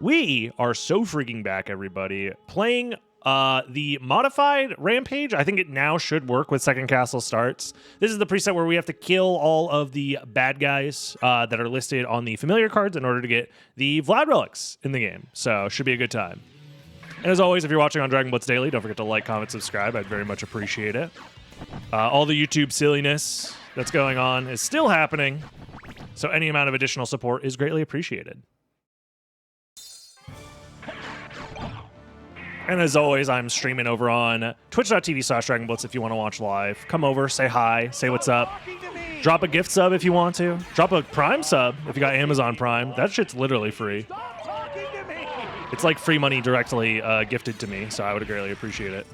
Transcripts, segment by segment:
We are so freaking back, everybody. Playing the modified Rampage. I think it now should work with Second Castle starts. This is the preset where we have to kill all of the bad guys that are listed on the familiar cards in order to get the Vlad relics in the game. So should be a good time. And as always, if you're watching on Dragon Blitz Daily, don't forget to like, comment, subscribe. I'd very much appreciate it. All the YouTube silliness that's going on is still happening. So any amount of additional support is greatly appreciated. And as always, I'm streaming over on twitch.tv/DragonBlitz if you want to watch live. Come over, say hi, say what's up. Drop a gift sub if you want to. Drop a Prime sub if you got Amazon Prime. That shit's literally free. It's like free money directly gifted to me, so I would greatly appreciate it.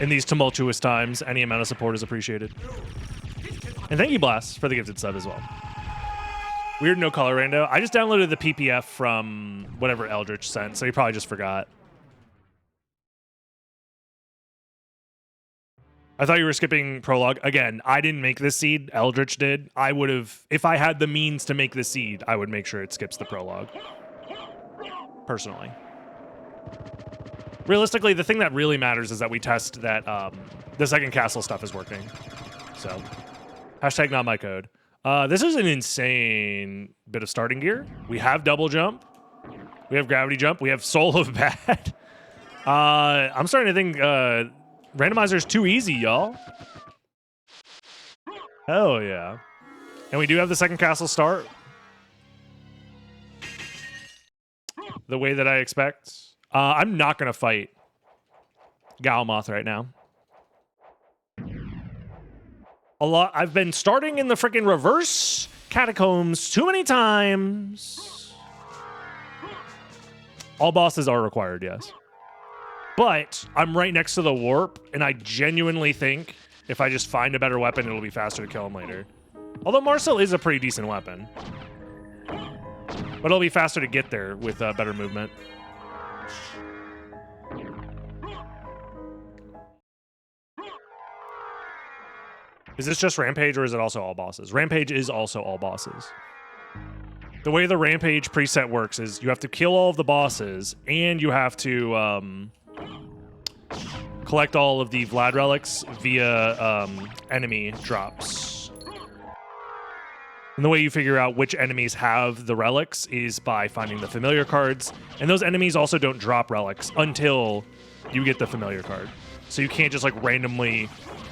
In these tumultuous times, any amount of support is appreciated. And thank you, Blast, for the gifted sub as well. Weird no color Rando. I just downloaded the PPF from whatever Eldritch sent, so he probably just forgot. I thought you were skipping prologue. Again, I didn't make this seed. Eldritch did. I would have, if I had the means to make the seed, I would make sure it skips the prologue. Personally. Realistically, the thing that really matters is that we test that the Second Castle stuff is working. So, hashtag not my code. This is an insane bit of starting gear. We have double jump. We have gravity jump. We have Soul of Bad. I'm starting to think Randomizer is too easy, y'all. Hell yeah. And we do have the Second Castle start. The way that I expect. I'm not going to fight Galmoth right now. I've been starting in the freaking reverse catacombs too many times. All bosses are required, yes. But I'm right next to the warp, and I genuinely think if I just find a better weapon, it'll be faster to kill him later. Although Marcel is a pretty decent weapon. But it'll be faster to get there with better movement. Is this just Rampage, or is it also all bosses? Rampage is also all bosses. The way the Rampage preset works is you have to kill all of the bosses, and you have to collect all of the Vlad relics via enemy drops. And the way you figure out which enemies have the relics is by finding the familiar cards. And those enemies also don't drop relics until you get the familiar card. So you can't just like randomly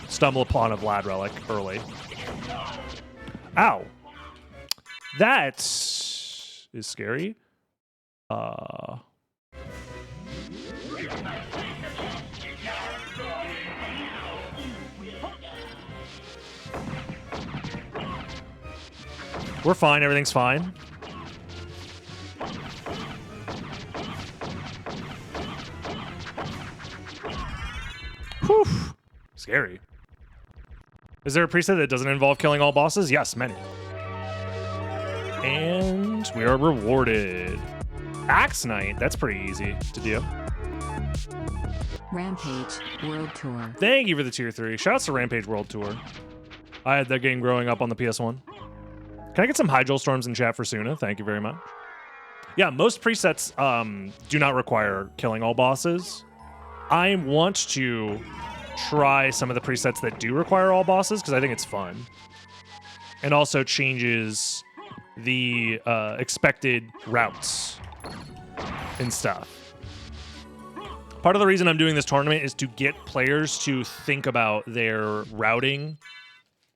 stumble upon a Vlad relic early. Ow. That is scary. We're fine. Everything's fine. Whew. Scary. Is there a preset that doesn't involve killing all bosses? Yes, many. And we are rewarded. Axe Knight. That's pretty easy to do. Rampage World Tour. Thank you for the tier 3. Shoutouts to Rampage World Tour. I had that game growing up on the PS1. Can I get some Hydro Storms in chat for Suna? Thank you very much. Yeah, most presets do not require killing all bosses. I want to try some of the presets that do require all bosses because I think it's fun. And also changes the expected routes and stuff. Part of the reason I'm doing this tournament is to get players to think about their routing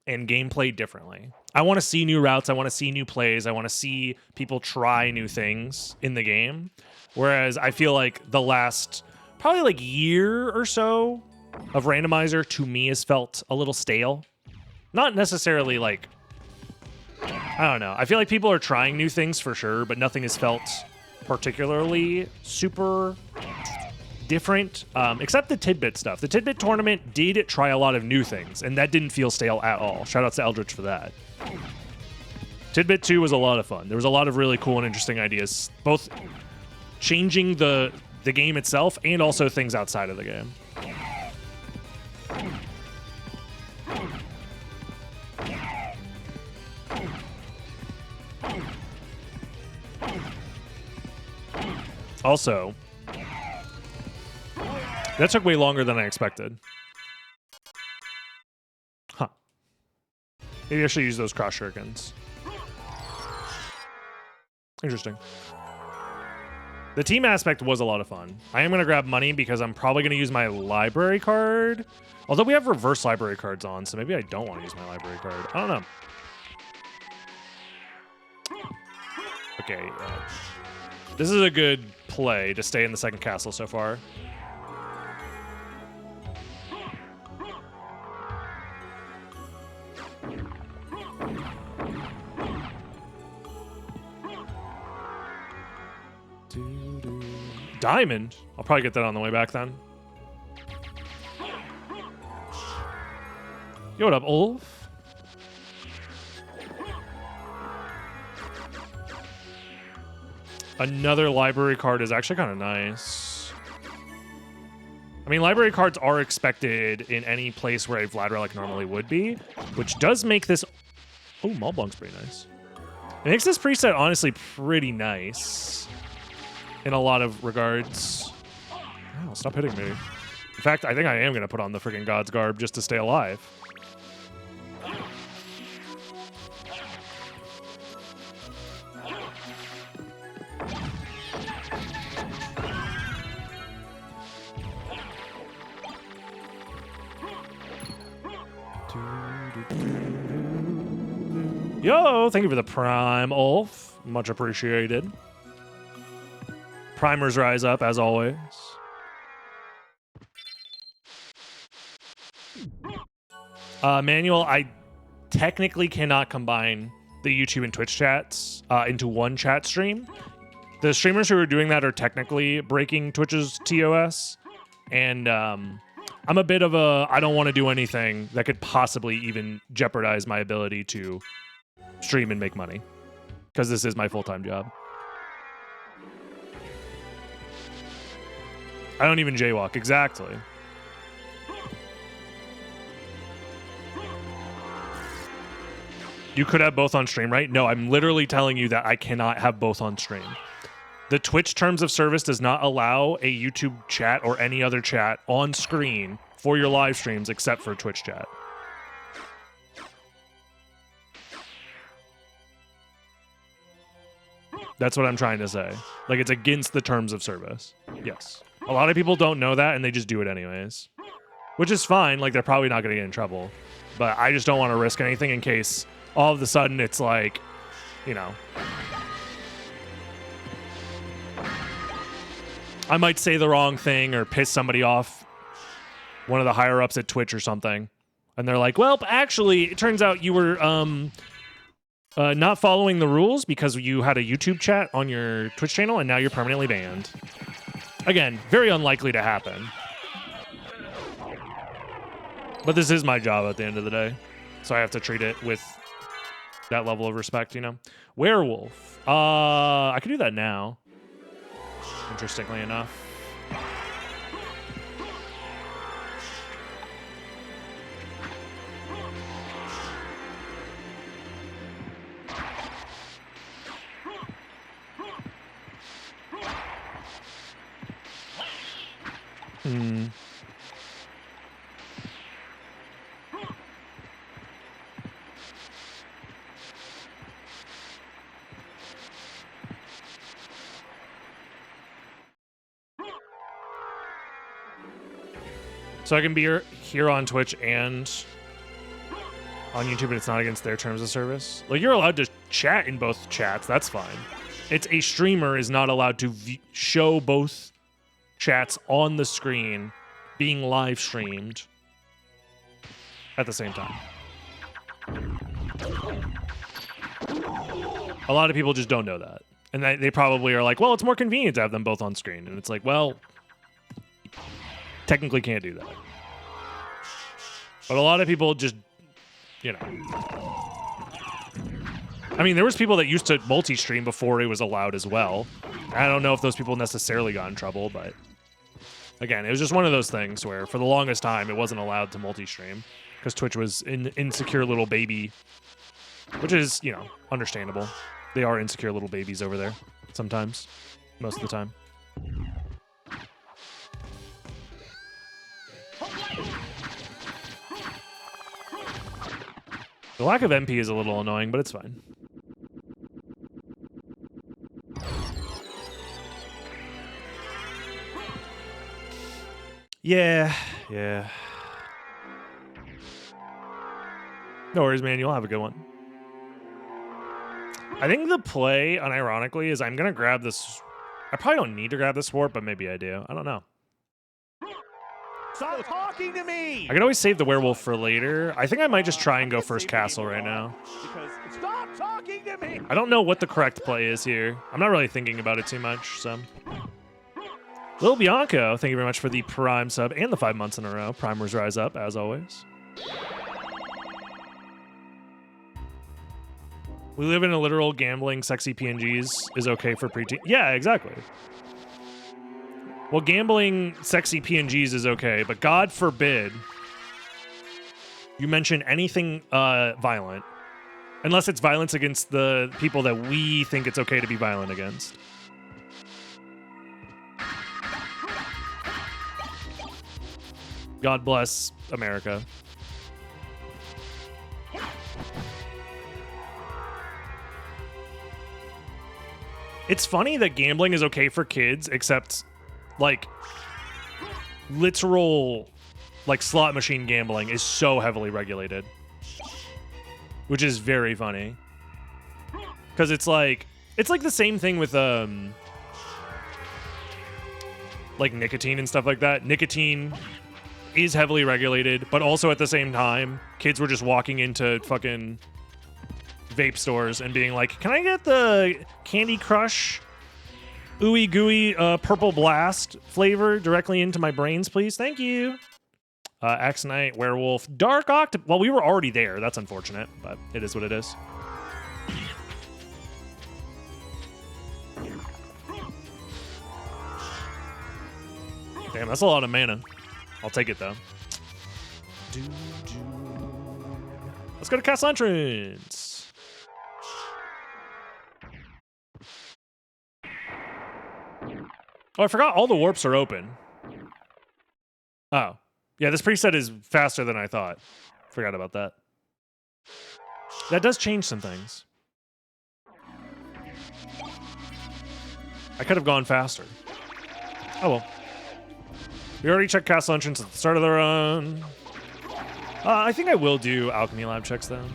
and gameplay differently. I want to see new routes. I want to see new plays. I want to see people try new things in the game. Whereas I feel like the last probably like year or so of Randomizer to me has felt a little stale. Not necessarily like, I don't know. I feel like people are trying new things for sure, but nothing has felt particularly super different, except the Tidbit stuff. The Tidbit tournament did try a lot of new things, and that didn't feel stale at all. Shout out to Eldritch for that. Tidbit 2 was a lot of fun. There was a lot of really cool and interesting ideas, both changing the game itself and also things outside of the game. Also, that took way longer than I expected. Huh. Maybe I should use those cross shurikens. Interesting. The team aspect was a lot of fun. I am going to grab money because I'm probably going to use my library card. Although we have reverse library cards on, so maybe I don't want to use my library card. I don't know. Okay. This is a good play to stay in the second castle so far. Diamond? I'll probably get that on the way back then. Yo, what up, Ulf? Another library card is actually kind of nice. I mean, library cards are expected in any place where a Vlad Relic normally would be, which does make this... Oh, Malblanc's pretty nice. It makes this preset honestly pretty nice in a lot of regards. Oh, stop hitting me. In fact, I think I am going to put on the freaking God's Garb just to stay alive. Yo, thank you for the Prime, Ulf. Much appreciated. Primers rise up, as always. Manual, I technically cannot combine the YouTube and Twitch chats into one chat stream. The streamers who are doing that are technically breaking Twitch's TOS. And I'm a bit of a, I don't want to do anything that could possibly even jeopardize my ability to stream and make money, because this is my full-time job. I don't even jaywalk. Exactly. You could have both on stream, right? No, I'm literally telling you that I cannot have both on stream. The Twitch terms of service does not allow a YouTube chat or any other chat on screen for your live streams except for Twitch chat. That's what I'm trying to say. Like, it's against the terms of service. Yes. A lot of people don't know that, and they just do it anyways. Which is fine. Like, they're probably not going to get in trouble. But I just don't want to risk anything in case all of a sudden it's like, you know, I might say the wrong thing or piss somebody off, one of the higher-ups at Twitch or something. And they're like, well, actually, it turns out you were not following the rules because you had a YouTube chat on your Twitch channel and now you're permanently banned. Again, very unlikely to happen. But this is my job at the end of the day. So I have to treat it with that level of respect, you know? Werewolf. I could do that now. Interestingly enough. So I can be here on Twitch and on YouTube, and it's not against their terms of service. Like, you're allowed to chat in both chats. That's fine. It's a streamer is not allowed to show both chats on the screen being live streamed at the same time. A lot of people just don't know that. And they probably are like, well, it's more convenient to have them both on screen. And it's like, well, technically can't do that. But a lot of people just, you know. I mean, there was people that used to multi-stream before it was allowed as well. I don't know if those people necessarily got in trouble, but again, it was just one of those things where for the longest time it wasn't allowed to multi-stream because Twitch was an insecure little baby, which is, you know, understandable. They are insecure little babies over there sometimes, most of the time. The lack of MP is a little annoying, but it's fine. Yeah. No worries, man. You'll have a good one. I think the play, unironically, is I'm going to grab this. I probably don't need to grab this warp, but maybe I do. I don't know. Stop talking to me! I can always save the werewolf for later. I think I might just try and go first castle right now. Stop talking to me! I don't know what the correct play is here. I'm not really thinking about it too much, so. Lil Bianco, thank you very much for the Prime sub and the 5 months in a row. Primers rise up, as always. We live in a literal gambling sexy PNGs is okay for preteen. Yeah, exactly. Well, gambling sexy PNGs is okay, but God forbid you mention anything violent. Unless it's violence against the people that we think it's okay to be violent against. God bless America. It's funny that gambling is okay for kids, except, like, literal, like, slot machine gambling is so heavily regulated. Which is very funny. Because it's like the same thing with, like, nicotine and stuff like that. Nicotine is heavily regulated, but also at the same time, kids were just walking into fucking vape stores and being like, can I get the Candy Crush ooey gooey purple blast flavor directly into my brains, please? Thank you. Axe Knight, Werewolf, Dark Octopus. Well, we were already there. That's unfortunate, but it is what it is. Damn, that's a lot of mana. I'll take it, though. Let's go to Castle Entrance. Oh, I forgot all the warps are open. Oh. Yeah, this preset is faster than I thought. Forgot about that. That does change some things. I could have gone faster. Oh well. We already checked Castle Entrance at the start of the run. I think I will do Alchemy Lab checks, though.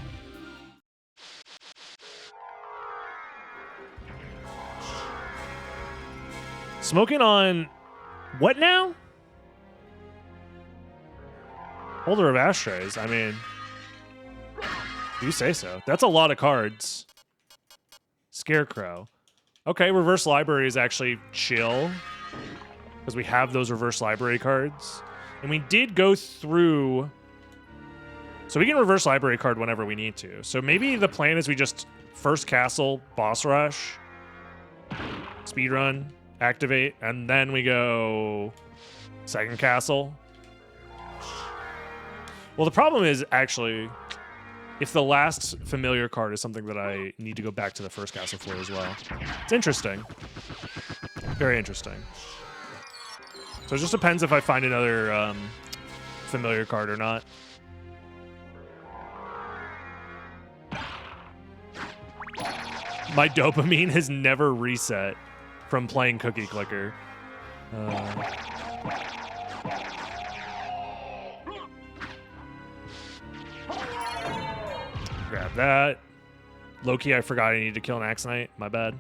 Smoking on... what now? Holder of ashtrays. I mean... you say so. That's a lot of cards. Scarecrow. Okay, reverse library is actually chill. Because we have those reverse library cards. And we did go through... so we can reverse library card whenever we need to. So maybe the plan is we just first castle, boss rush, speedrun, activate, and then we go second castle. Well, the problem is actually if the last familiar card is something that I need to go back to the first castle for as well. It's interesting. Very interesting. So it just depends if I find another familiar card or not. My dopamine has never reset from playing Cookie Clicker. Grab that. Low-key, I forgot I needed to kill an Axe Knight. My bad.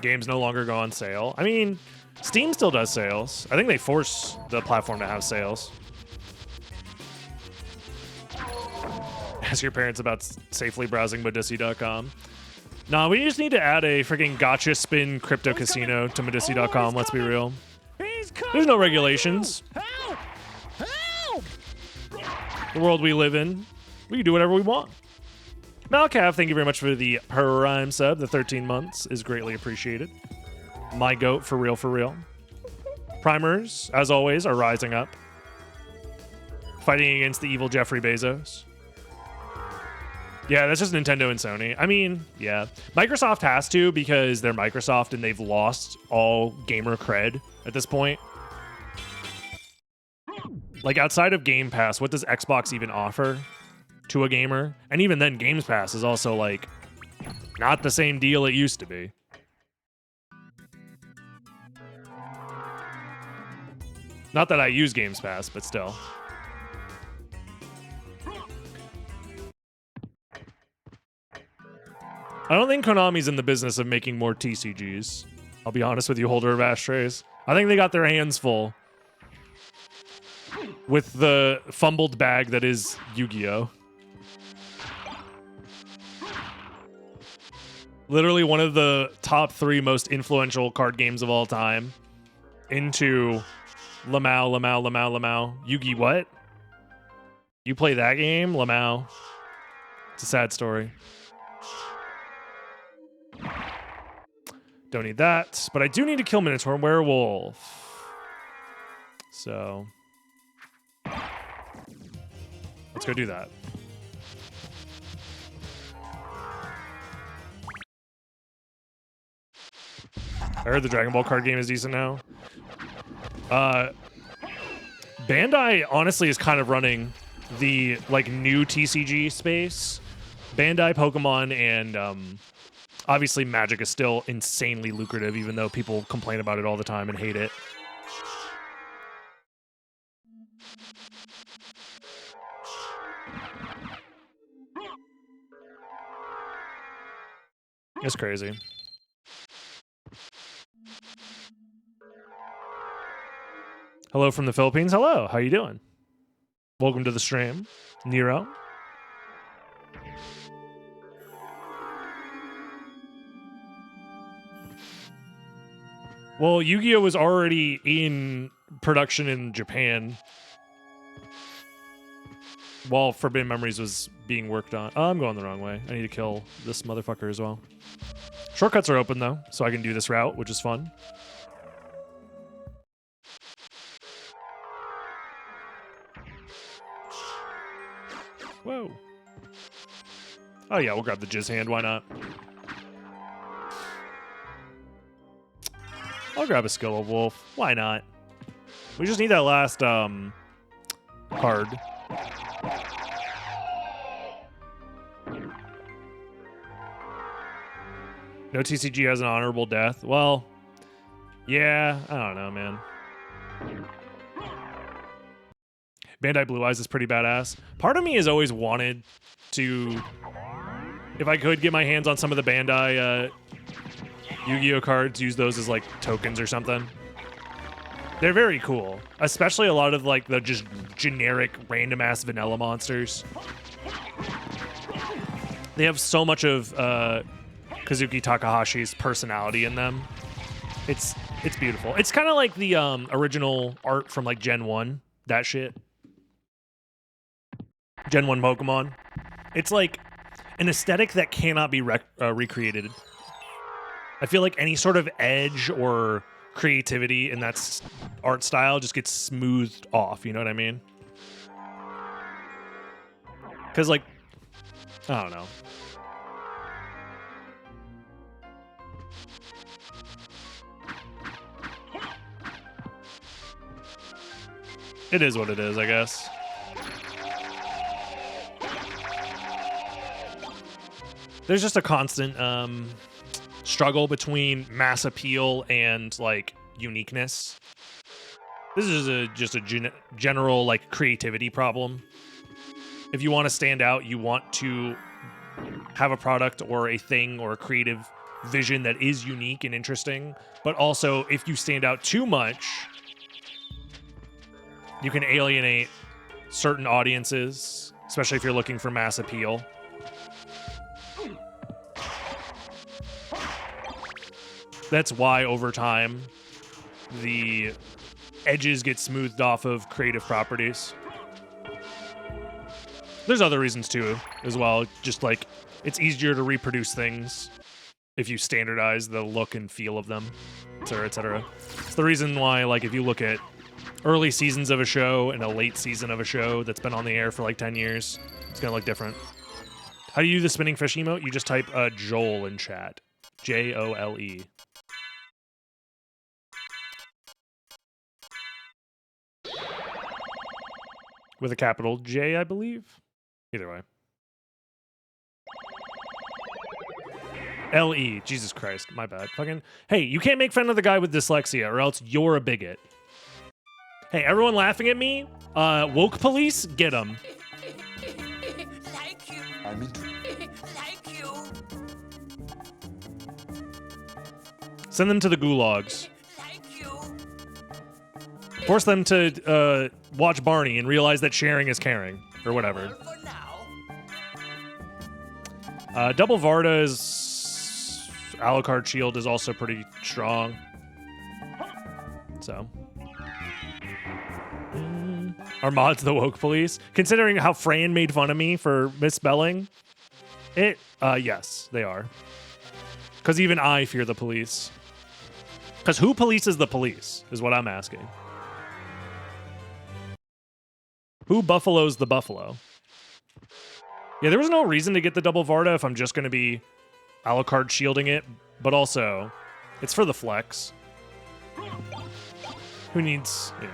Games no longer go on sale. I mean, Steam still does sales. I think they force the platform to have sales. Ask your parents about safely browsing Medici.com. Nah, we just need to add a freaking gotcha spin crypto casino to Medici.com, let's be real. There's no regulations. Help! Help! The world we live in, we can do whatever we want. Malcav, thank you very much for the Prime sub. The 13 months is greatly appreciated. My goat, for real, for real. Primers, as always, are rising up. Fighting against the evil Jeffrey Bezos. Yeah, that's just Nintendo and Sony. I mean, yeah. Microsoft has to because they're Microsoft and they've lost all gamer cred at this point. Like, outside of Game Pass, what does Xbox even offer to a gamer? And even then, Games Pass is also, like, not the same deal it used to be. Not that I use Games Pass, but still. I don't think Konami's in the business of making more TCGs. I'll be honest with you, holder of ashtrays. I think they got their hands full with the fumbled bag that is Yu-Gi-Oh! Literally one of the top 3 most influential card games of all time. Into Lamau. Yu-Gi what? You play that game? Lamau. It's a sad story. Don't need that, but I do need to kill Minotaur and Werewolf. So let's go do that. I heard the Dragon Ball card game is decent now. Bandai honestly is kind of running the like new TCG space. Bandai, Pokemon, and obviously Magic is still insanely lucrative, even though people complain about it all the time and hate it. It's crazy. Hello from the Philippines. Hello, how you doing? Welcome to the stream, Nero. Well, Yu-Gi-Oh! Was already in production in Japan while Forbidden Memories was being worked on. Oh, I'm going the wrong way. I need to kill this motherfucker as well. Shortcuts are open, though, so I can do this route, which is fun. Whoa. Oh, yeah, we'll grab the Jizz hand. Why not? I'll grab a Skill of Wolf. Why not? We just need that last card. No TCG has an honorable death. Well, yeah, I don't know, man. Bandai Blue Eyes is pretty badass. Part of me has always wanted to, if I could get my hands on some of the Bandai Yu-Gi-Oh cards, use those as like tokens or something. They're very cool, especially a lot of like the just generic random ass vanilla monsters. They have so much of Kazuki Takahashi's personality in them. It's beautiful. It's kind of like the original art from like Gen 1, that shit. Gen 1 Pokemon. It's like an aesthetic that cannot be recreated. I feel like any sort of edge or creativity in that art style just gets smoothed off, you know what I mean? Because, like, I don't know. It is what it is, I guess. There's just a constant struggle between mass appeal and like uniqueness. This is just a general like creativity problem. If you want to stand out, you want to have a product or a thing or a creative vision that is unique and interesting. But also, if you stand out too much, you can alienate certain audiences, especially if you're looking for mass appeal. That's why over time the edges get smoothed off of creative properties. There's other reasons too as well, just like it's easier to reproduce things if you standardize the look and feel of them, etc., etc. It's the reason why, like, if you look at early seasons of a show and a late season of a show that's been on the air for like 10 years, it's gonna look different. How do you do the spinning fish emote? You just type Joel in chat. Jole. With a capital J, I believe. Either way. LE. Jesus Christ. My bad. Fucking. Hey, you can't make fun of the guy with dyslexia or else you're a bigot. Hey, everyone laughing at me? Woke police? Get them. Like you. I'm into Like you. Send them to the gulags. Like you. Force them to watch Barney and realize that sharing is caring. Or whatever. For now. Double Varda's Alucard shield is also pretty strong. So. Are mods the woke police? Considering how Fran made fun of me for misspelling it, yes, they are. Because even I fear the police. Because who polices the police is what I'm asking. Who buffaloes the buffalo? Yeah, there was no reason to get the double Varda if I'm just going to be Alucard shielding it, but also, it's for the flex. Who needs, you know,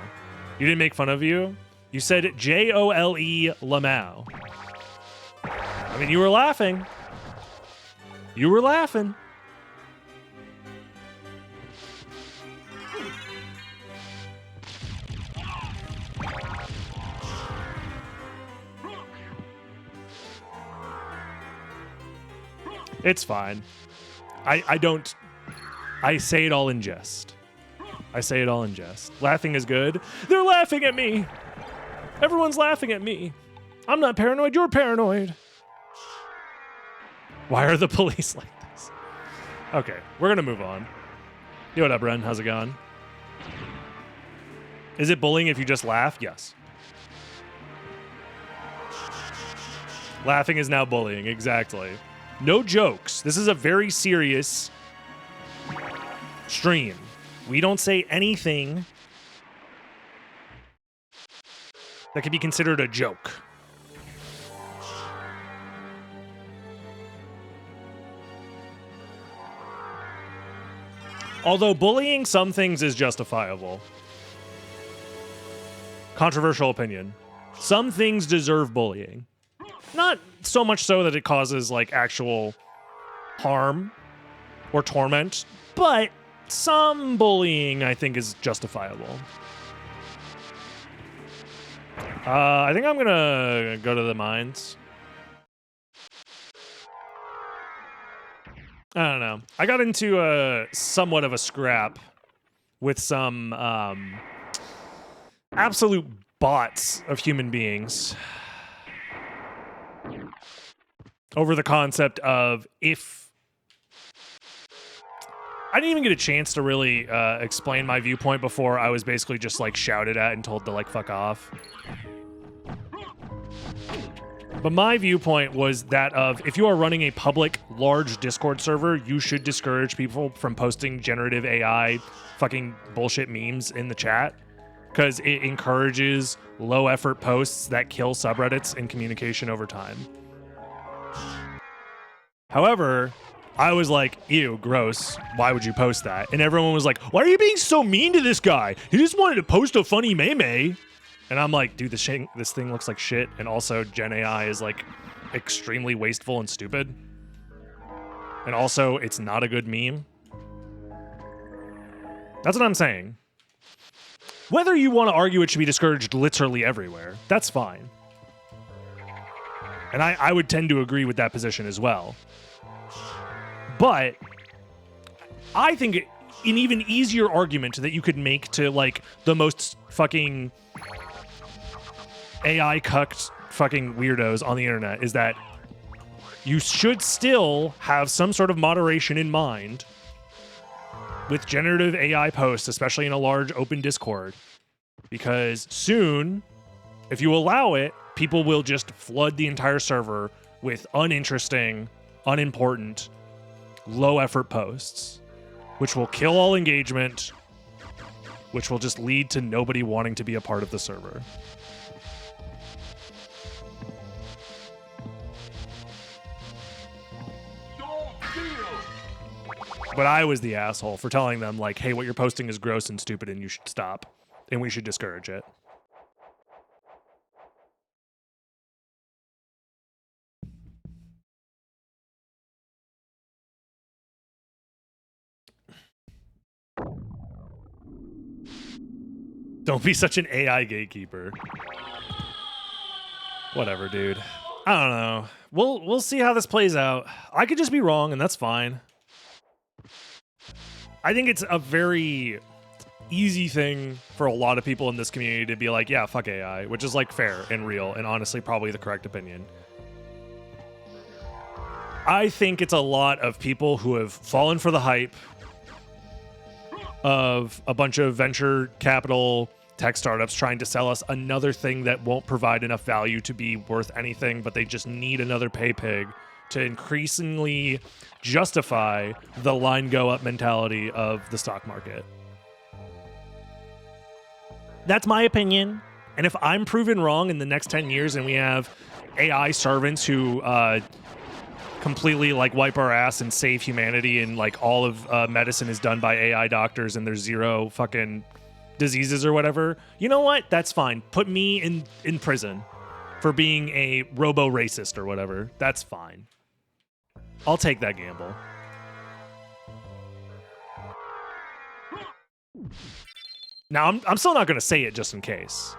you didn't make fun of you? You said Jole Lamau. I mean, you were laughing. You were laughing. It's fine. I say it all in jest. I say it all in jest. Laughing is good. They're laughing at me. Everyone's laughing at me. I'm not paranoid, you're paranoid. Why are the police like this? Okay, we're gonna move on. Yo, what up, Ren? How's it going? Is it bullying if you just laugh? Yes. Laughing is now bullying, exactly. No jokes. This is a very serious stream. We don't say anything that could be considered a joke. Although bullying some things is justifiable. Controversial opinion. Some things deserve bullying. Not so much so that it causes like actual harm or torment, but some bullying I think is justifiable. I think I'm gonna go to the mines. I don't know. I got into somewhat of a scrap with some absolute bots of human beings over the concept of if I didn't even get a chance to really explain my viewpoint before I was basically just like shouted at and told to like fuck off. But my viewpoint was that of if you are running a public large Discord server, you should discourage people from posting generative AI fucking bullshit memes in the chat because it encourages low effort posts that kill subreddits and communication over time. However, I was like, ew, gross. Why would you post that? And everyone was like, why are you being so mean to this guy? He just wanted to post a funny meme. And I'm like, dude, this thing looks like shit. And also, Gen AI is like extremely wasteful and stupid. And also, it's not a good meme. That's what I'm saying. Whether you want to argue it should be discouraged literally everywhere, that's fine. And I would tend to agree with that position as well. But I think an even easier argument that you could make to like the most fucking AI cucked fucking weirdos on the internet is that you should still have some sort of moderation in mind with generative AI posts, especially in a large open Discord. Because soon, if you allow it, people will just flood the entire server with uninteresting, unimportant, low-effort posts, which will kill all engagement, which will just lead to nobody wanting to be a part of the server. But I was the asshole for telling them, like, hey, what you're posting is gross and stupid and you should stop. And we should discourage it. Don't be such an AI gatekeeper. Whatever, dude. I don't know. We'll see how this plays out. I could just be wrong, and that's fine. I think it's a very easy thing for a lot of people in this community to be like, yeah, fuck AI, which is like fair and real and honestly probably the correct opinion. I think it's a lot of people who have fallen for the hype of a bunch of venture capital tech startups trying to sell us another thing that won't provide enough value to be worth anything, but they just need another pay pig to increasingly justify the line go up mentality of the stock market. That's my opinion. And if I'm proven wrong in the next 10 years and we have AI servants who completely like wipe our ass and save humanity and like all of medicine is done by AI doctors and there's zero fucking diseases or whatever, you know what? That's fine. Put me in prison for being a robo-racist or whatever. That's fine. I'll take that gamble. Now, I'm still not going to say it just in case.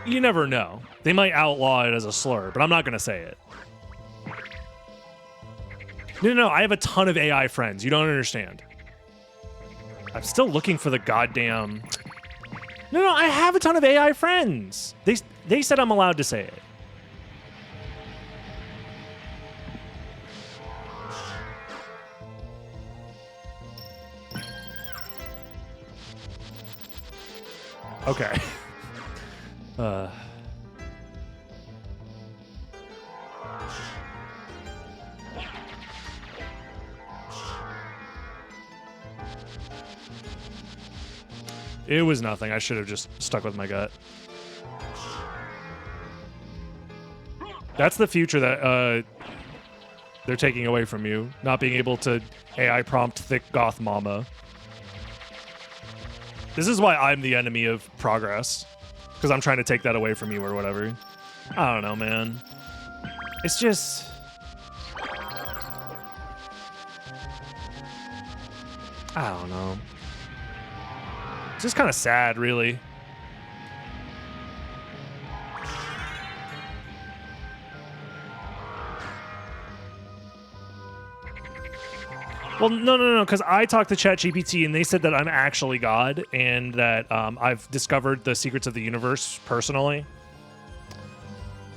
You never know. They might outlaw it as a slur, but I'm not going to say it. No, I have a ton of AI friends. You don't understand. I'm still looking for the goddamn... No, I have a ton of AI friends. They said I'm allowed to say it. Okay. It was nothing. I should have just stuck with my gut. That's the future that they're taking away from you. Not being able to AI prompt thick goth mama. This is why I'm the enemy of progress. Because I'm trying to take that away from you or whatever. I don't know, man. It's just... I don't know. It's just kind of sad, really. Well, no, because I talked to ChatGPT and they said that I'm actually God and that I've discovered the secrets of the universe personally.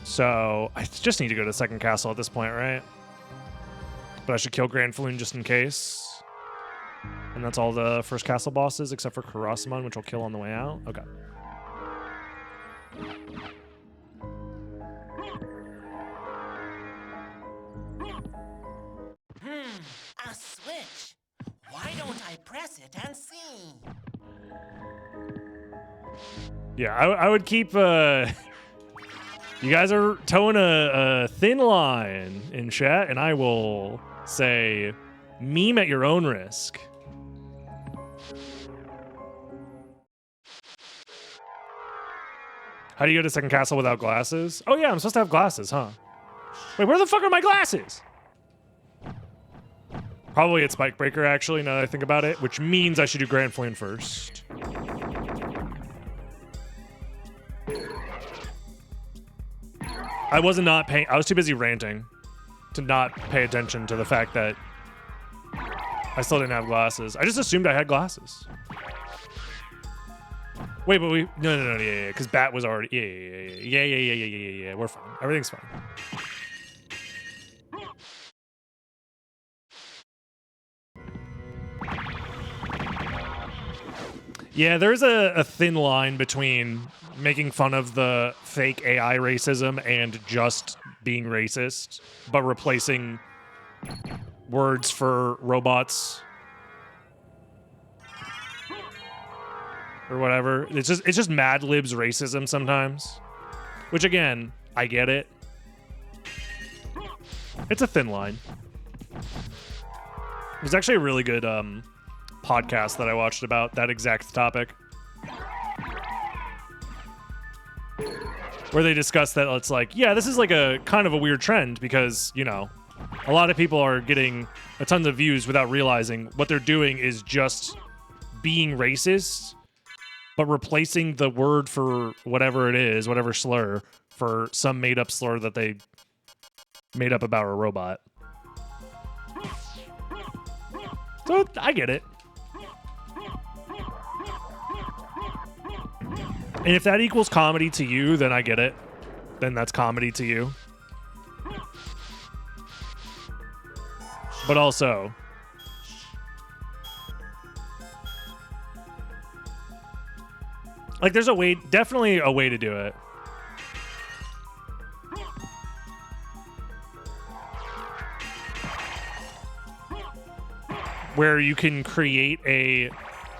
So I just need to go to the second castle at this point, right? But I should kill Grand Floon just in case. And that's all the first castle bosses except for Karasamon, which I'll kill on the way out. Okay. A switch. Why don't I press it and see? Yeah, I would keep... You guys are towing a thin line in chat, and I will say meme at your own risk. How do you go to second castle without glasses? Oh yeah, I'm supposed to have glasses, huh? Wait, where the fuck are my glasses? Probably at Spike Breaker, actually, now that I think about it, which means I should do Grand Flame first. I was too busy ranting to not pay attention to the fact that I still didn't have glasses. I just assumed I had glasses. Wait, but no, yeah, because Bat was already, yeah, we're fine. Everything's fine. Yeah, there's a thin line between making fun of the fake AI racism and just being racist, but replacing words for robots. or whatever. It's just Mad Libs racism sometimes, which again, I get it. It's a thin line. There's actually a really good podcast that I watched about that exact topic, where they discuss that it's like, yeah, this is like a kind of a weird trend because, you know, a lot of people are getting a tons of views without realizing what they're doing is just being racist, but replacing the word for whatever it is, whatever slur, for some made-up slur that they made up about a robot. So I get it. And if that equals comedy to you, then I get it. Then that's comedy to you. But also, like, there's a way, definitely a way to do it. Where you can create a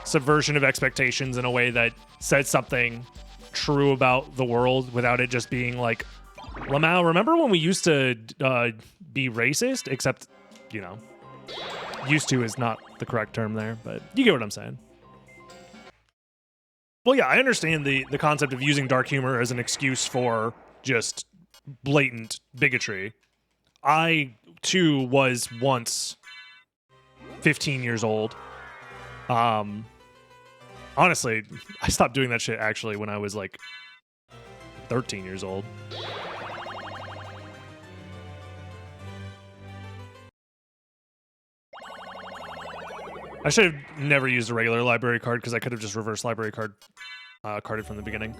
subversion of expectations in a way that says something true about the world without it just being like, Lamau, remember when we used to be racist? Except, you know, used to is not the correct term there, but you get what I'm saying. Well, yeah, I understand the concept of using dark humor as an excuse for just blatant bigotry. I, too, was once 15 years old. Honestly, I stopped doing that shit actually when I was like 13 years old. I should have never used a regular library card because I could have just reverse library carded from the beginning.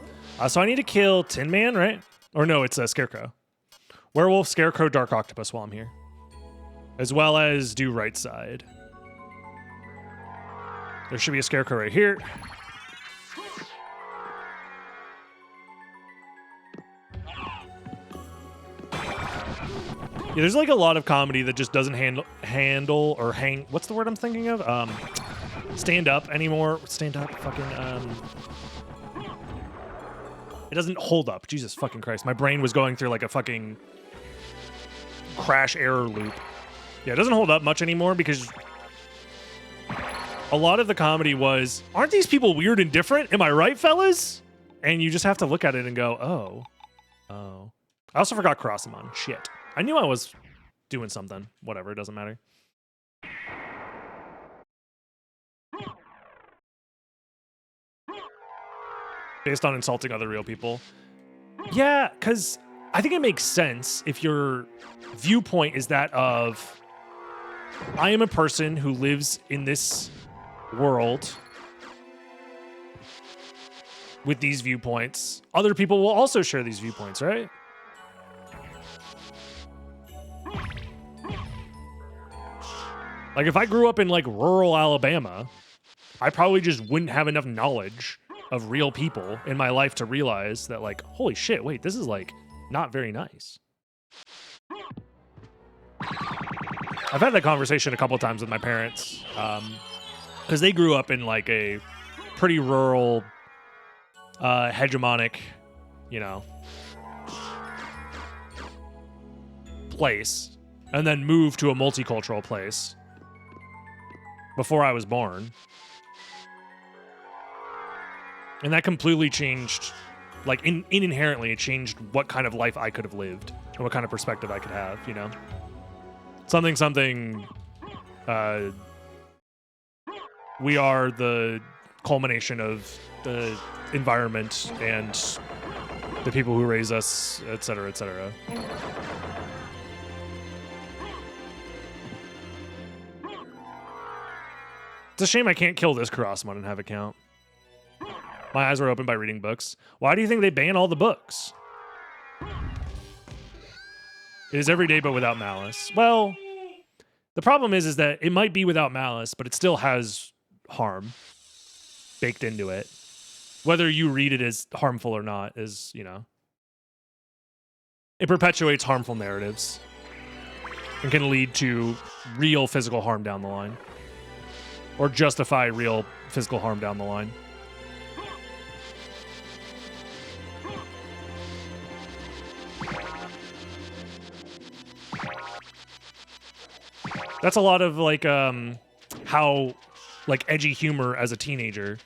So I need to kill Tin Man, right? Or no, it's a Scarecrow. Werewolf, Scarecrow, Dark Octopus while I'm here. As well as do right side. There should be a Scarecrow right here. Yeah, there's like a lot of comedy that just doesn't handle or hang. What's the word I'm thinking of? Stand up anymore. Stand up. Fucking. It doesn't hold up. Jesus fucking Christ. My brain was going through like a fucking crash error loop. Yeah, it doesn't hold up much anymore because a lot of the comedy was, aren't these people weird and different? Am I right, fellas? And you just have to look at it and go, oh. I also forgot Crossamon. Shit. I knew I was doing something. Whatever, it doesn't matter. Based on insulting other real people. Yeah, because I think it makes sense if your viewpoint is that of, I am a person who lives in this world with these viewpoints. Other people will also share these viewpoints, right? Like if I grew up in like rural Alabama, I probably just wouldn't have enough knowledge of real people in my life to realize that like, holy shit, wait, this is like not very nice. I've had that conversation a couple of times with my parents because they grew up in like a pretty rural, hegemonic, you know, place, and then moved to a multicultural place before I was born. And that completely changed, like inherently, it changed what kind of life I could have lived and what kind of perspective I could have, you know? Something, we are the culmination of the environment and the people who raise us, et cetera, et cetera. It's a shame I can't kill this Crossmon and have it count. My eyes were opened by reading books. Why do you think they ban all the books? It is every day, but without malice. Well, the problem is that it might be without malice, but it still has harm baked into it. Whether you read it as harmful or not is, you know, it perpetuates harmful narratives and can lead to real physical harm down the line, or justify real physical harm down the line. That's a lot of like how like edgy humor as a teenager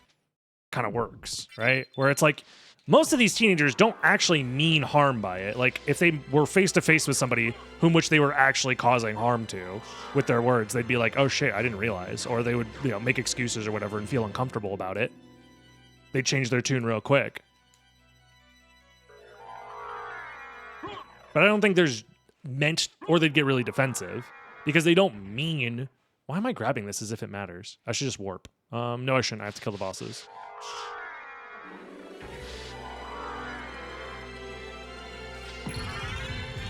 kind of works, right? Where it's like most of these teenagers don't actually mean harm by it. Like if they were face to face with somebody which they were actually causing harm to with their words, they'd be like, "Oh shit, I didn't realize," or they would, you know, make excuses or whatever and feel uncomfortable about it. They'd change their tune real quick. But I don't think there's meant, or they'd get really defensive because they don't mean. Why am I grabbing this as if it matters? I should just warp. No, I shouldn't. I have to kill the bosses.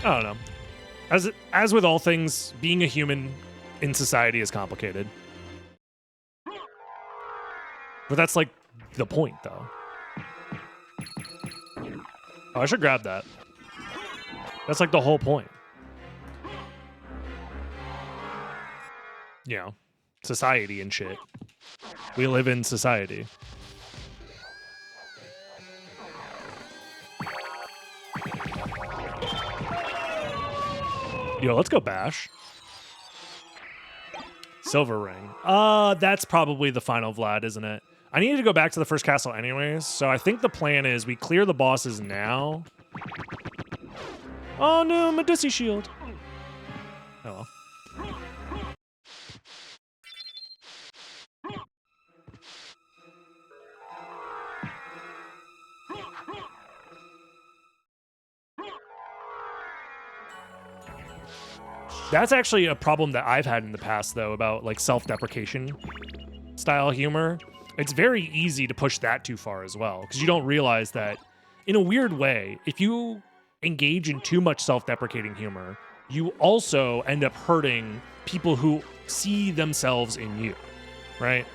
I don't know. As with all things, being a human in society is complicated. But that's like the point, though. Oh, I should grab that. That's like the whole point. You know, society and shit. We live in society. Yo, let's go bash. Silver ring. That's probably the final Vlad, isn't it? I need to go back to the first castle anyways, so I think the plan is we clear the bosses now. Oh no, Medusa shield. Oh well. That's actually a problem that I've had in the past, though, about like self-deprecation style humor. It's very easy to push that too far as well, because you don't realize that, in a weird way, if you engage in too much self-deprecating humor, you also end up hurting people who see themselves in you, right?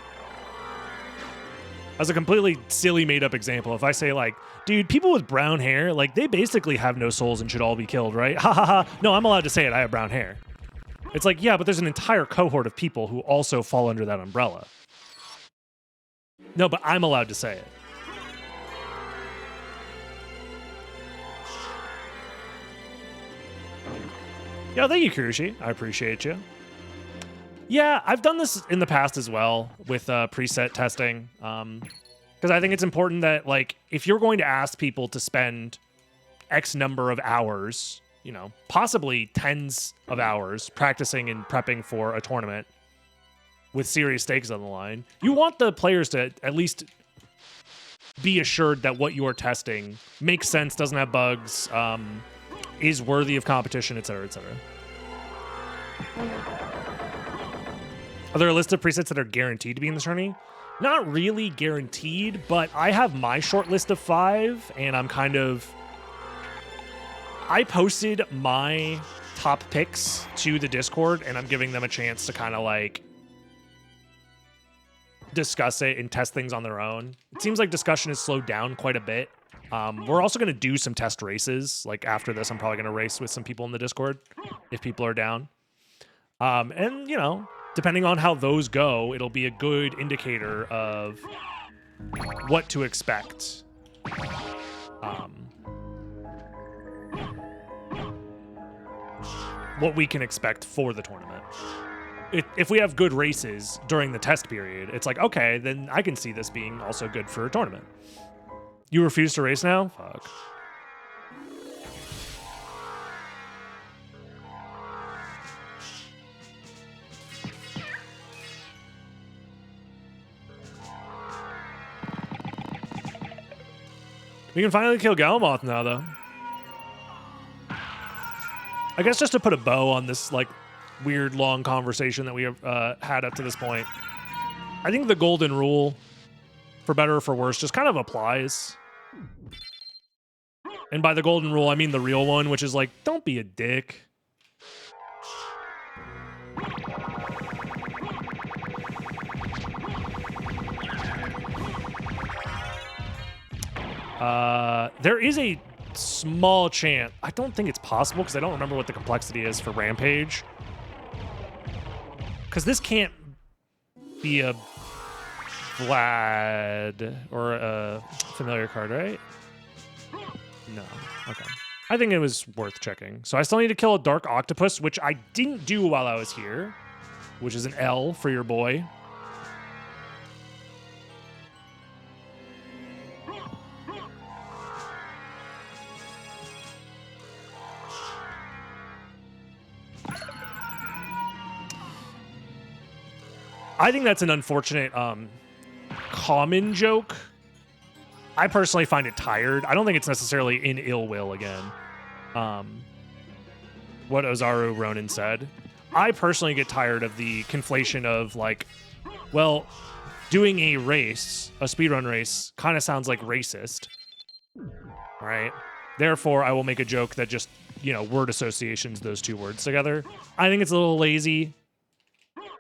As a completely silly made-up example, if I say like, dude, people with brown hair, like they basically have no souls and should all be killed, right? Ha ha ha. No, I'm allowed to say it. I have brown hair. It's like, yeah, but there's an entire cohort of people who also fall under that umbrella. No, but I'm allowed to say it. Yeah, thank you, Kurushi. I appreciate you. Yeah, I've done this in the past as well with preset testing. Because I think it's important that, like, if you're going to ask people to spend X number of hours, you know, possibly tens of hours practicing and prepping for a tournament with serious stakes on the line, you want the players to at least be assured that what you are testing makes sense, doesn't have bugs, is worthy of competition, etc., etc. Are there a list of presets that are guaranteed to be in the tourney? Not really guaranteed, but I have my short list of 5, and I'm kind of... I posted my top picks to the Discord, and I'm giving them a chance to kind of, like, discuss it and test things on their own. It seems like discussion has slowed down quite a bit. We're also going to do some test races. Like, after this, I'm probably going to race with some people in the Discord, if people are down. And, you know... depending on how those go, it'll be a good indicator of what to expect. What we can expect for the tournament. If we have good races during the test period, it's like, okay, then I can see this being also good for a tournament. You refuse to race now? Fuck. We can finally kill Galamoth now, though. I guess just to put a bow on this, like, weird, long conversation that we have had up to this point, I think the golden rule, for better or for worse, just kind of applies. And by the golden rule, I mean the real one, which is like, don't be a dick. There is a small chance. I don't think it's possible because I don't remember what the complexity is for Rampage. Because this can't be a Vlad or a familiar card, right? No. Okay. I think it was worth checking. So I still need to kill a Dark Octopus, which I didn't do while I was here. which is an L for your boy. I think that's an unfortunate common joke. I personally find it tired. I don't think it's necessarily in ill will again. What Ozaru Ronin said. I personally get tired of the conflation of like, well, doing a race, a speedrun race, kind of sounds like racist. Right? Therefore, I will make a joke that just, you know, word associations those two words together. I think it's a little lazy.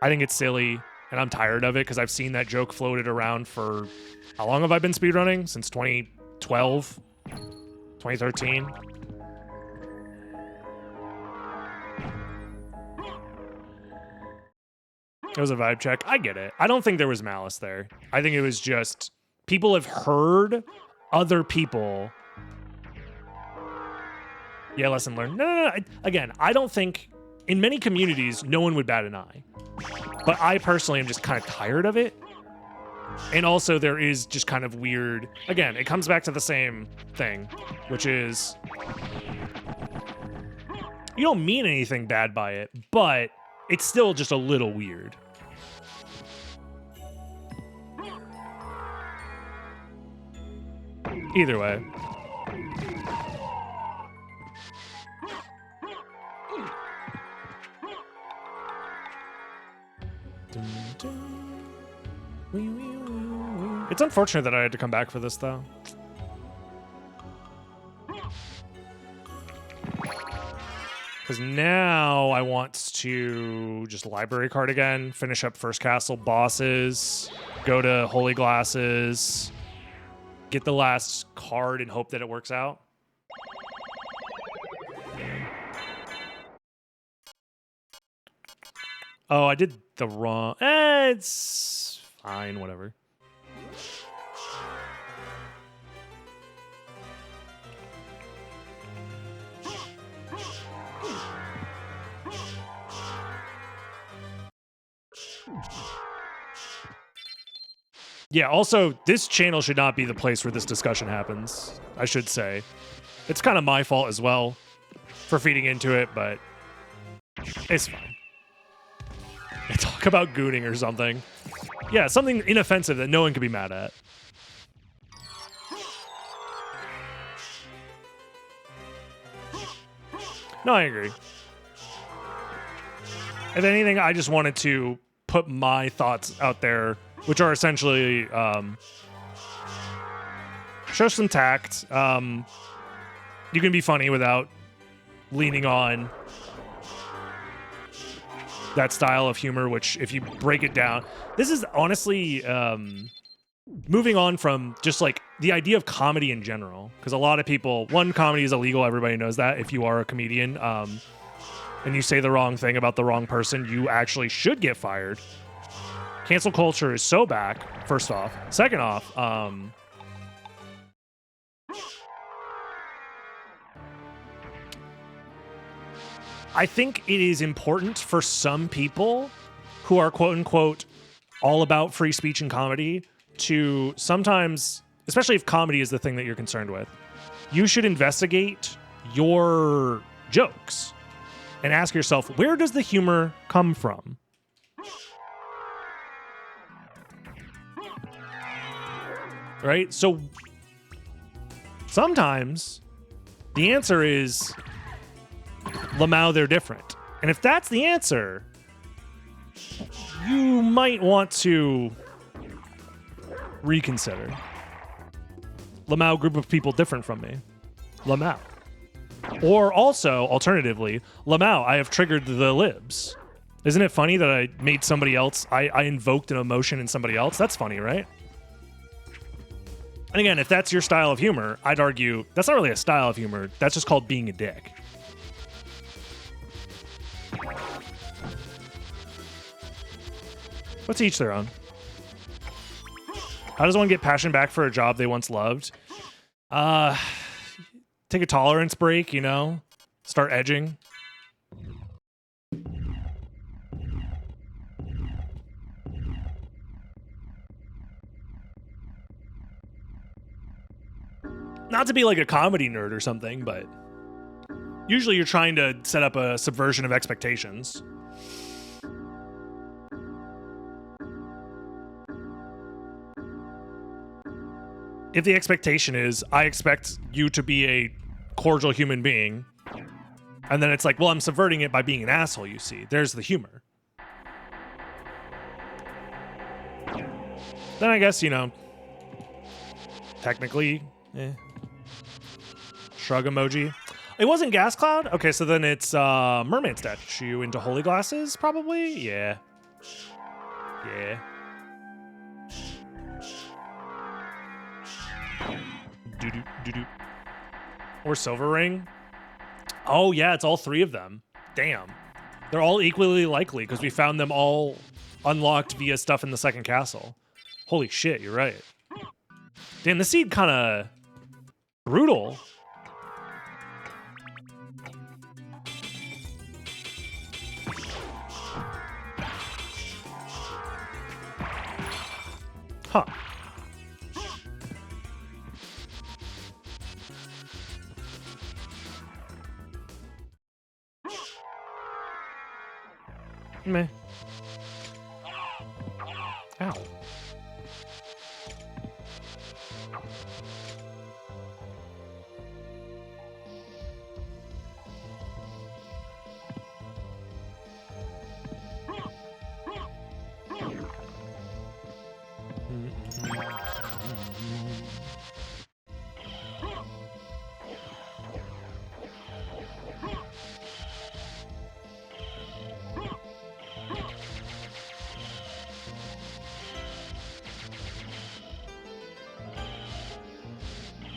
I think it's silly. And I'm tired of it because I've seen that joke floated around for... How long have I been speedrunning? Since 2012? 2013? It was a vibe check. I get it. I don't think there was malice there. I think it was just... People have heard other people... Yeah, lesson learned. No. Again, I don't think... In many communities, no one would bat an eye. But I personally am just kind of tired of it. And also there is just kind of weird... Again, it comes back to the same thing, which is... You don't mean anything bad by it, but it's still just a little weird. Either way. It's unfortunate that I had to come back for this, though. Because now I want to just library card again, finish up First Castle bosses, go to Holy Glasses, get the last card and hope that it works out. Oh, I did the wrong... it's fine, whatever. Yeah, also, this channel should not be the place where this discussion happens, I should say. It's kind of my fault as well for feeding into it, but it's fine. Talk about gooning or something. Yeah, something inoffensive that no one can be mad at. No, I agree. If anything, I just wanted to put my thoughts out there, which are essentially show some tact. You can be funny without leaning on that style of humor, which if you break it down, this is honestly moving on from just like the idea of comedy in general, because a lot of people, one, comedy is illegal, everybody knows that. If you are a comedian and you say the wrong thing about the wrong person, you actually should get fired. Cancel culture is so back, first off. Second off, I think it is important for some people who are quote unquote all about free speech and comedy to sometimes, especially if comedy is the thing that you're concerned with, you should investigate your jokes and ask yourself, where does the humor come from? Right? So sometimes the answer is Lamau, they're different. And if that's the answer, you might want to reconsider. Lamau, group of people different from me. Lamau. Or also, alternatively, Lamau, I have triggered the libs. Isn't it funny that I made somebody else, I invoked an emotion in somebody else? That's funny, right? And again, if that's your style of humor, I'd argue that's not really a style of humor. That's just called being a dick. Let's each their own. How does one get passion back for a job they once loved? Take a tolerance break, you know? Start edging. Not to be like a comedy nerd or something, but usually you're trying to set up a subversion of expectations. If the expectation is, I expect you to be a cordial human being, and then it's like, well, I'm subverting it by being an asshole, you see. There's the humor. Then I guess, you know, technically, shrug emoji. It wasn't Gas Cloud? Okay, so then it's Mermaid Statue into Holy Glasses, probably? Yeah. Yeah. Doo-doo, doo-doo. Or Silver Ring. Oh, yeah, it's all three of them. Damn. They're all equally likely because we found them all unlocked via stuff in the second castle. Holy shit, you're right. Damn, this seed kind of brutal. Huh. Meh. Ow.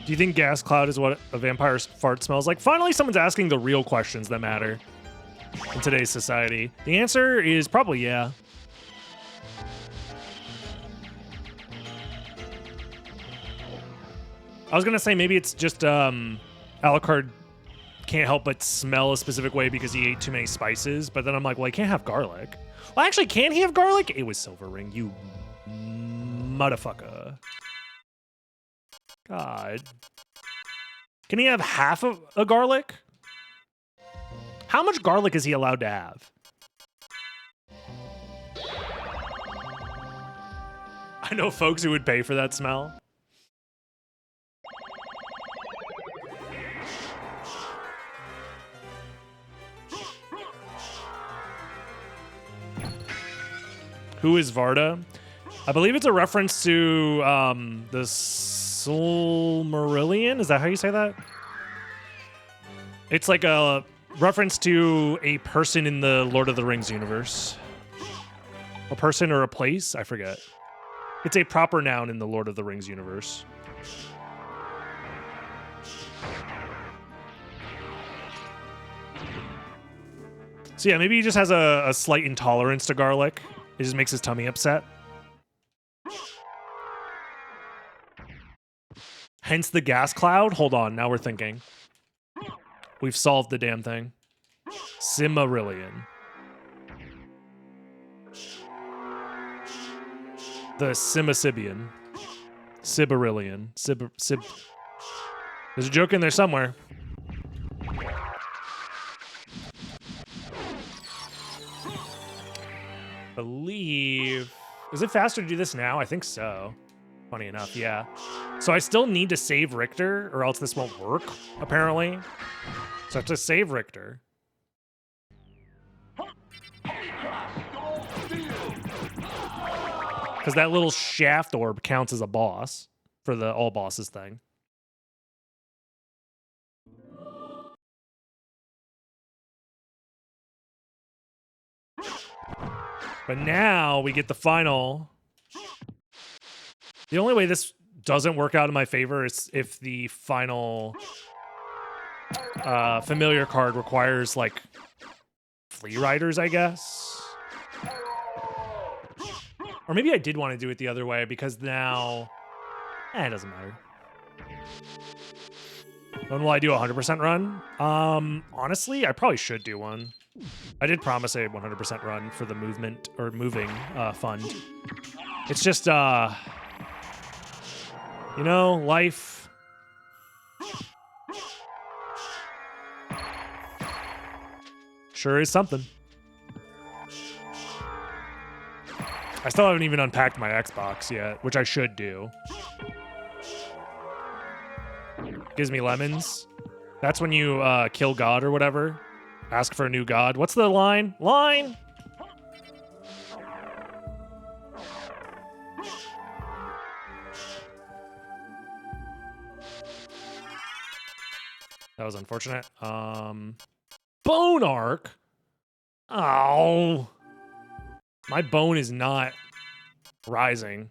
Do you think gas cloud is what a vampire's fart smells like? Finally, someone's asking the real questions that matter in today's society. The answer is probably yeah. I was gonna say maybe it's just Alucard can't help but smell a specific way because he ate too many spices, but then I'm like, well, he can't have garlic. Well, actually, can he have garlic? It was Silver Ring, you motherfucker. God. Can he have half of a garlic? How much garlic is he allowed to have? I know folks who would pay for that smell. Who is Varda? I believe it's a reference to the Silmarillion. Is that how you say that? It's like a reference to a person in the Lord of the Rings universe. A person or a place? I forget. It's a proper noun in the Lord of the Rings universe. So yeah, maybe he just has a slight intolerance to garlic. It just makes his tummy upset. Hence the gas cloud? Hold on, now we're thinking. We've solved the damn thing. Silmarillion. The Simasibian. Siberillion. There's a joke in there somewhere. Believe... Is it faster to do this now? I think so. Funny enough, yeah. So I still need to save Richter, or else this won't work, apparently. So I have to save Richter. Because that little shaft orb counts as a boss for the all bosses thing. But now we get the final. The only way this doesn't work out in my favor is if the final familiar card requires, like, flea riders, I guess. Or maybe I did want to do it the other way because now... it doesn't matter. When will I do a 100% run? Honestly, I probably should do one. I did promise a 100% run for the movement or moving fund. It's just, you know, life. Sure is something. I still haven't even unpacked my Xbox yet, which I should do. Gives me lemons. That's when you kill God or whatever. Ask for a new God. What's the line? Line! That was unfortunate. Bone arc? Oh. My bone is not rising.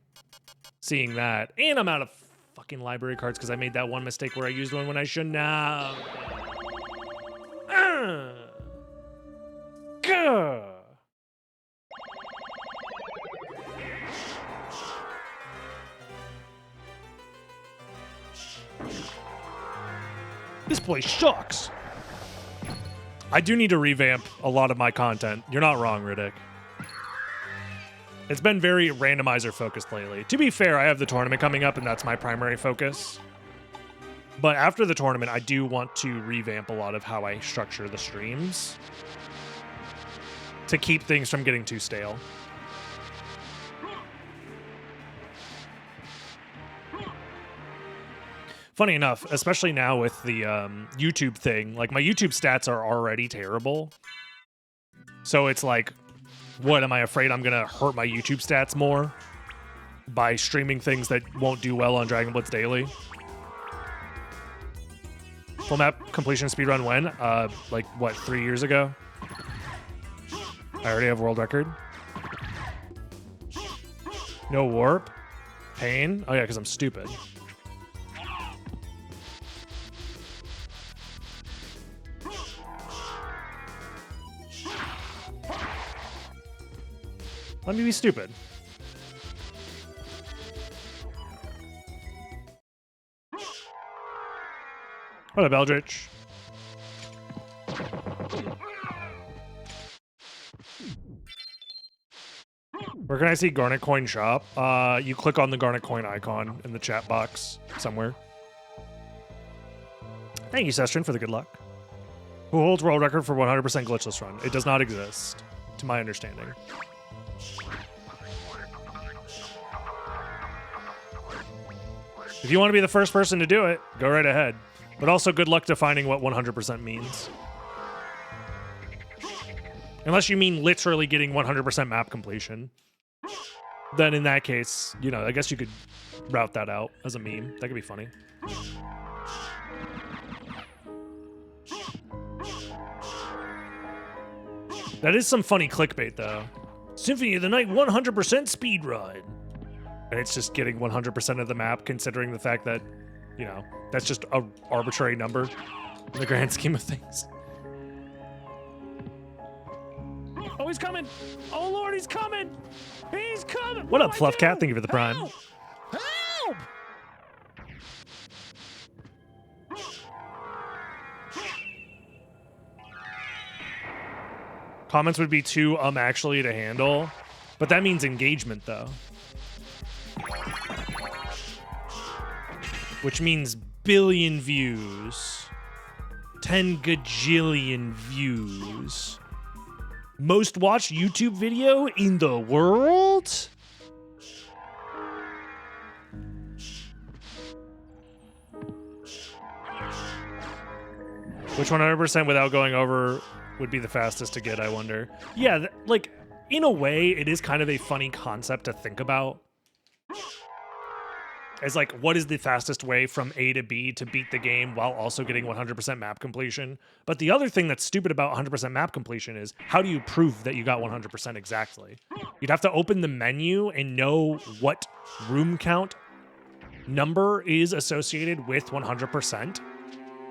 Seeing that. And I'm out of fucking library cards because I made that one mistake where I used one when I shouldn't have. Gah. This place sucks. I do need to revamp a lot of my content. You're not wrong, Riddick. It's been very randomizer focused lately. To be fair, I have the tournament coming up and that's my primary focus. But after the tournament, I do want to revamp a lot of how I structure the streams to keep things from getting too stale. Funny enough, especially now with the YouTube thing, like my YouTube stats are already terrible. So it's like, what, am I afraid I'm gonna hurt my YouTube stats more by streaming things that won't do well on Dragon Blitz Daily? Full map completion speedrun when? Like, what, 3 years ago? I already have world record. No warp? Pain? Oh yeah, because I'm stupid. Let me be stupid. What up, Eldritch? Where can I see Garnet Coin Shop? You click on the Garnet Coin icon in the chat box somewhere. Thank you, Sestrin, for the good luck. Who holds world record for 100% glitchless run? It does not exist, to my understanding. If you want to be the first person to do it, go right ahead. But also good luck defining what 100% means. Unless you mean literally getting 100% map completion. Then in that case, you know, I guess you could route that out as a meme. That could be funny. That is some funny clickbait, though. Symphony of the Night 100% speedrun. And it's just getting 100% of the map, considering the fact that, you know, that's just an arbitrary number in the grand scheme of things. Oh, he's coming! Oh, Lord, he's coming! He's coming! What up, Fluff Cat? Thank you for the prime. Help! Help! Comments would be too actually to handle, but that means engagement, though. Which means billion views. 10 gajillion views. Most watched YouTube video in the world? Which 100% without going over would be the fastest to get, I wonder. Yeah, like, in a way, it is kind of a funny concept to think about. As like, what is the fastest way from A to B to beat the game while also getting 100% map completion? But the other thing that's stupid about 100% map completion is, how do you prove that you got 100% exactly? You'd have to open the menu and know what room count number is associated with 100%.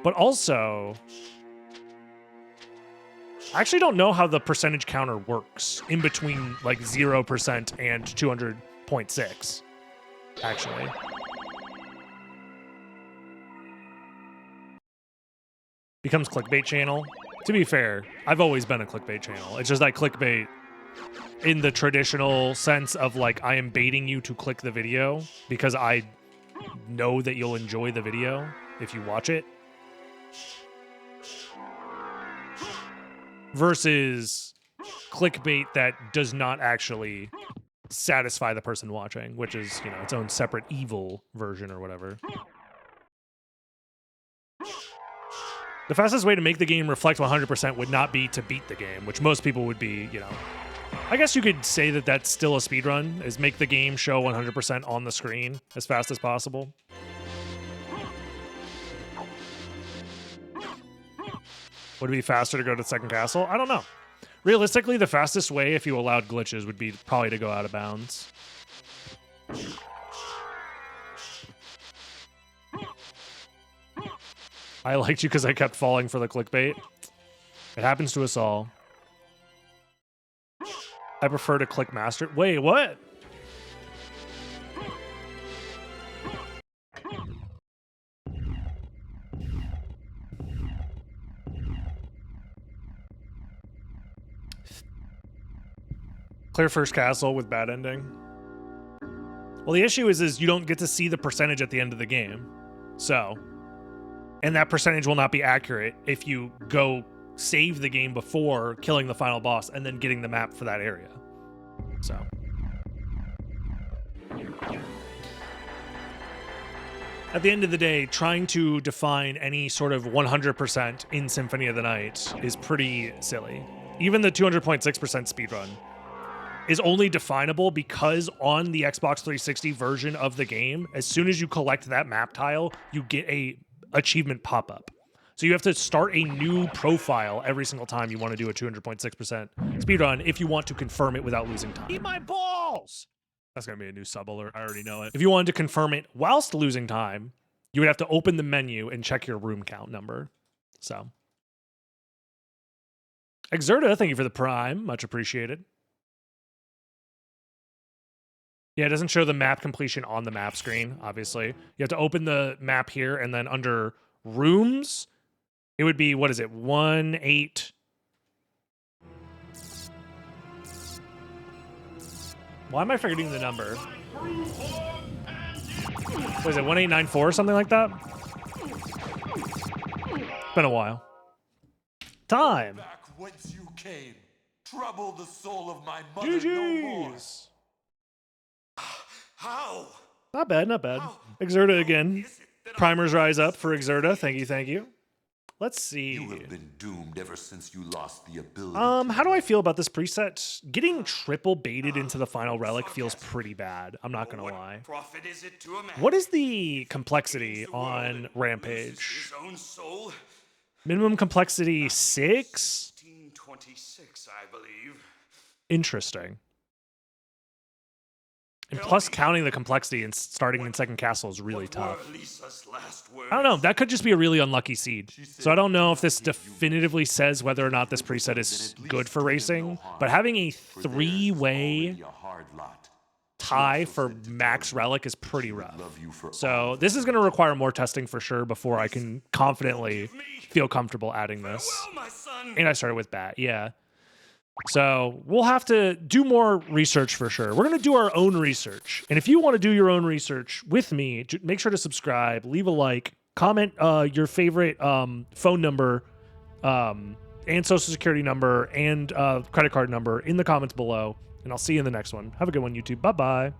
But also, I actually don't know how the percentage counter works in between like 0% and 200.6, actually. Becomes clickbait channel. To be fair, I've always been a clickbait channel. It's just that clickbait in the traditional sense of like, I am baiting you to click the video because I know that you'll enjoy the video if you watch it. Versus clickbait that does not actually satisfy the person watching, which is, you know, its own separate evil version or whatever. The fastest way to make the game reflect 100% would not be to beat the game, which most people would be, you know. I guess you could say that that's still a speedrun, is make the game show 100% on the screen as fast as possible. Would it be faster to go to the second castle? I don't know. Realistically, the fastest way, if you allowed glitches, would be probably to go out of bounds. I liked you because I kept falling for the clickbait. It happens to us all. I prefer to click master. Wait, what? Clear first castle with bad ending. Well, the issue is you don't get to see the percentage at the end of the game. So, and that percentage will not be accurate if you go save the game before killing the final boss and then getting the map for that area. So. At the end of the day, trying to define any sort of 100% in Symphony of the Night is pretty silly. Even the 200.6% speedrun is only definable because on the Xbox 360 version of the game, as soon as you collect that map tile, you get a achievement pop-up. So you have to start a new profile every single time you want to do a 200.6% speedrun if you want to confirm it without losing time. Eat my balls! That's going to be a new sub alert. I already know it. If you wanted to confirm it whilst losing time, you would have to open the menu and check your room count number. So. Exerta, thank you for the prime. Much appreciated. Yeah, it doesn't show the map completion on the map screen, obviously. You have to open the map here, and then under rooms, it would be, what is it, 1-8. Why am I forgetting the number? What is it, 1894 or something like that? It's been a while. Time. Back whence you came. Trouble the soul of my mother no more. GG's. How? Not bad, not bad. Exerta again. Primers rise up for Exerta. Thank you, thank you. Let's see. You have been doomed ever since you lost the ability. How do I feel about this preset? Getting triple baited into the final relic feels pretty bad. I'm not gonna lie. Profit is it to a man? What is the complexity on Rampage? His own soul? Minimum complexity 6? 1626, I believe. Interesting. And plus counting the complexity and starting in second castle is really tough. Lisa's last words? I don't know. That could just be a really unlucky seed. So I don't know if this definitively says whether or not this preset is good for racing, but having a three-way tie for max relic is pretty rough. So this is going to require more testing for sure before I can confidently feel comfortable adding this. Well, my son. And I started with bat, yeah. So we'll have to do more research for sure. We're going to do our own research. And if you want to do your own research with me, make sure to subscribe, leave a like, comment your favorite phone number and social security number and credit card number in the comments below. And I'll see you in the next one. Have a good one, YouTube. Bye-bye.